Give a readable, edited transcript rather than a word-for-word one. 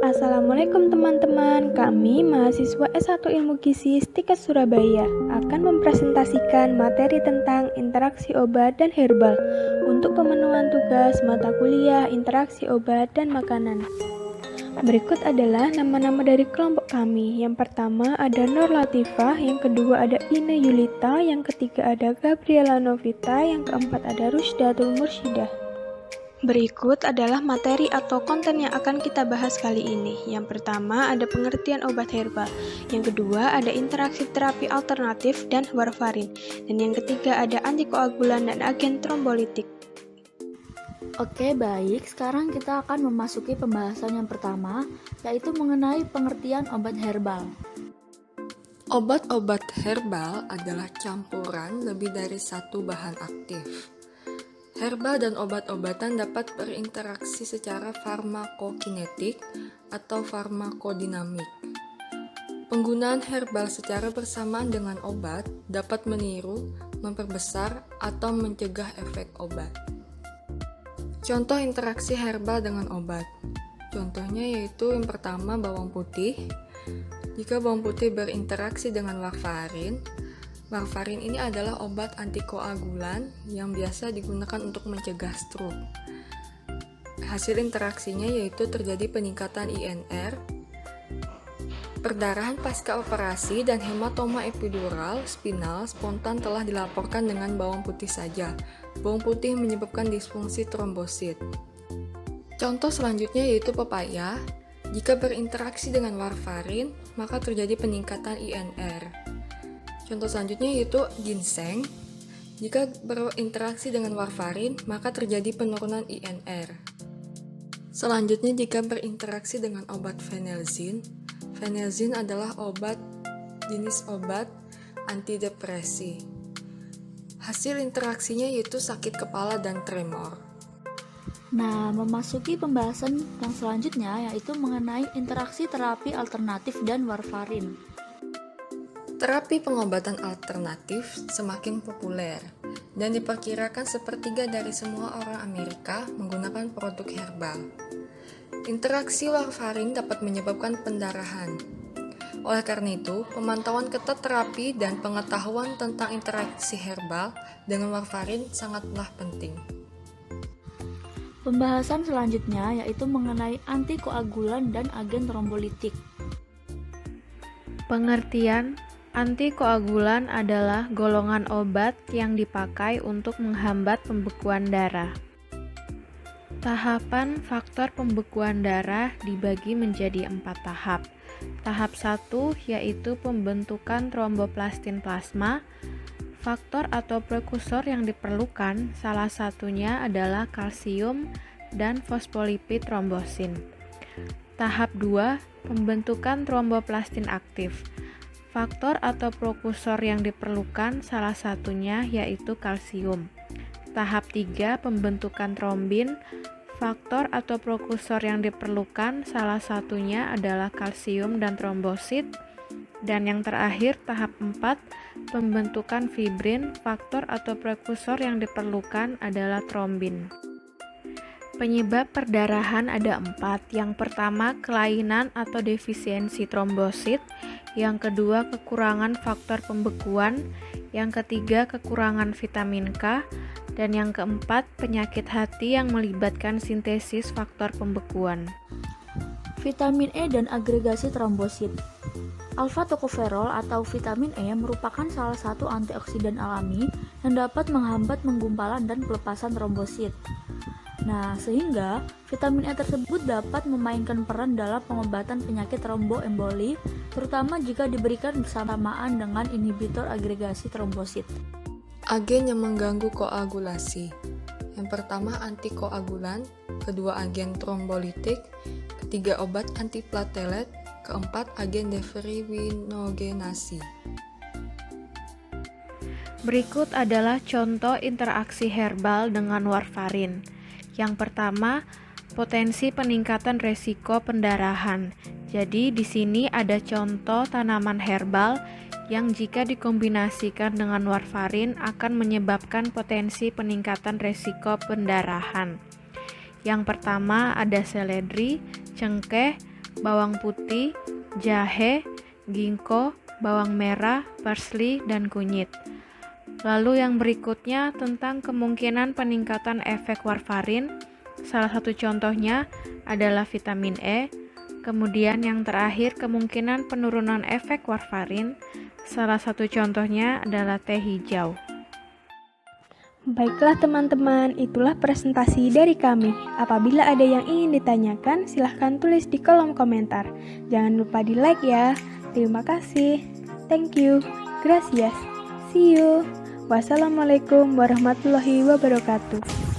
Assalamualaikum teman-teman, kami mahasiswa S1 Ilmu Gizi STIKES Surabaya akan mempresentasikan materi tentang interaksi obat dan herbal untuk pemenuhan tugas mata kuliah interaksi obat dan makanan. Berikut adalah nama-nama dari kelompok kami. Yang pertama ada Nur Latifah, yang kedua ada Ine Yulita, yang ketiga ada Gabriela Novita, yang keempat ada Rusdatul Mursyidah. Berikut adalah materi atau konten yang akan kita bahas kali ini. Yang pertama ada pengertian obat herbal, yang kedua ada interaksi terapi alternatif dan warfarin, dan yang ketiga ada antikoagulan dan agen trombolitik. Oke, baik. Sekarang kita akan memasuki pembahasan yang pertama, yaitu mengenai pengertian obat herbal. Obat-obat herbal adalah campuran lebih dari satu bahan aktif. Herbal dan obat-obatan dapat berinteraksi secara farmakokinetik atau farmakodinamik. Penggunaan herbal secara bersamaan dengan obat dapat meniru, memperbesar, atau mencegah efek obat. Contoh interaksi herbal dengan obat. Contohnya yaitu yang pertama bawang putih. Jika bawang putih berinteraksi dengan warfarin, warfarin ini adalah obat antikoagulan yang biasa digunakan untuk mencegah stroke. Hasil interaksinya yaitu terjadi peningkatan INR, perdarahan pasca operasi, dan hematoma epidural spinal spontan telah dilaporkan dengan bawang putih saja. Bawang putih menyebabkan disfungsi trombosit. Contoh selanjutnya yaitu pepaya. Jika berinteraksi dengan warfarin, maka terjadi peningkatan INR. Contoh selanjutnya yaitu ginseng. Jika berinteraksi dengan warfarin, maka terjadi penurunan INR. Selanjutnya jika berinteraksi dengan obat fenelzin. Fenelzin adalah jenis obat antidepresi. Hasil interaksinya yaitu sakit kepala dan tremor. Nah, memasuki pembahasan yang selanjutnya, yaitu mengenai interaksi terapi alternatif dan warfarin. Terapi pengobatan alternatif semakin populer dan diperkirakan sepertiga dari semua orang Amerika menggunakan produk herbal. Interaksi warfarin dapat menyebabkan pendarahan. Oleh karena itu, pemantauan ketat terapi dan pengetahuan tentang interaksi herbal dengan warfarin sangatlah penting. Pembahasan selanjutnya yaitu mengenai antikoagulan dan agen trombolitik. Pengertian antikoagulan adalah golongan obat yang dipakai untuk menghambat pembekuan darah. Tahapan faktor pembekuan darah dibagi menjadi 4 tahap. Tahap 1 yaitu pembentukan tromboplastin plasma. Faktor atau prekursor yang diperlukan salah satunya adalah kalsium dan fosfolipid trombosin. Tahap 2 pembentukan tromboplastin aktif. Faktor atau prekursor yang diperlukan salah satunya yaitu kalsium. Tahap 3 pembentukan trombin. Faktor atau prekursor yang diperlukan salah satunya adalah kalsium dan trombosit. Dan yang terakhir tahap 4 pembentukan fibrin. Faktor atau prekursor yang diperlukan adalah trombin. Penyebab perdarahan ada 4. Yang pertama kelainan atau defisiensi trombosit, yang kedua kekurangan faktor pembekuan, yang ketiga kekurangan vitamin K, dan yang keempat penyakit hati yang melibatkan sintesis faktor pembekuan. Vitamin E dan agregasi trombosit. Alfa-tokoferol atau vitamin E merupakan salah satu antioksidan alami yang dapat menghambat penggumpalan dan pelepasan trombosit. Nah, sehingga vitamin E tersebut dapat memainkan peran dalam pengobatan penyakit tromboemboli, terutama jika diberikan bersamaan dengan inhibitor agregasi trombosit. Agen yang mengganggu koagulasi. Yang pertama antikoagulan, kedua agen trombolitik, ketiga obat antiplatelet, keempat agen defibrinogenasi. Berikut adalah contoh interaksi herbal dengan warfarin. Yang pertama, potensi peningkatan resiko pendarahan. Jadi di sini ada contoh tanaman herbal yang jika dikombinasikan dengan warfarin akan menyebabkan potensi peningkatan resiko pendarahan. Yang pertama ada seledri, cengkeh, bawang putih, jahe, ginkgo, bawang merah, parsley, dan kunyit. Lalu yang berikutnya tentang kemungkinan peningkatan efek warfarin. Salah satu contohnya adalah vitamin E. Kemudian yang terakhir kemungkinan penurunan efek warfarin. Salah satu contohnya adalah teh hijau. Baiklah teman-teman, itulah presentasi dari kami. Apabila ada yang ingin ditanyakan, silahkan tulis di kolom komentar. Jangan lupa di like ya. Terima kasih. Thank you. Gracias. See you. Wassalamualaikum warahmatullahi wabarakatuh.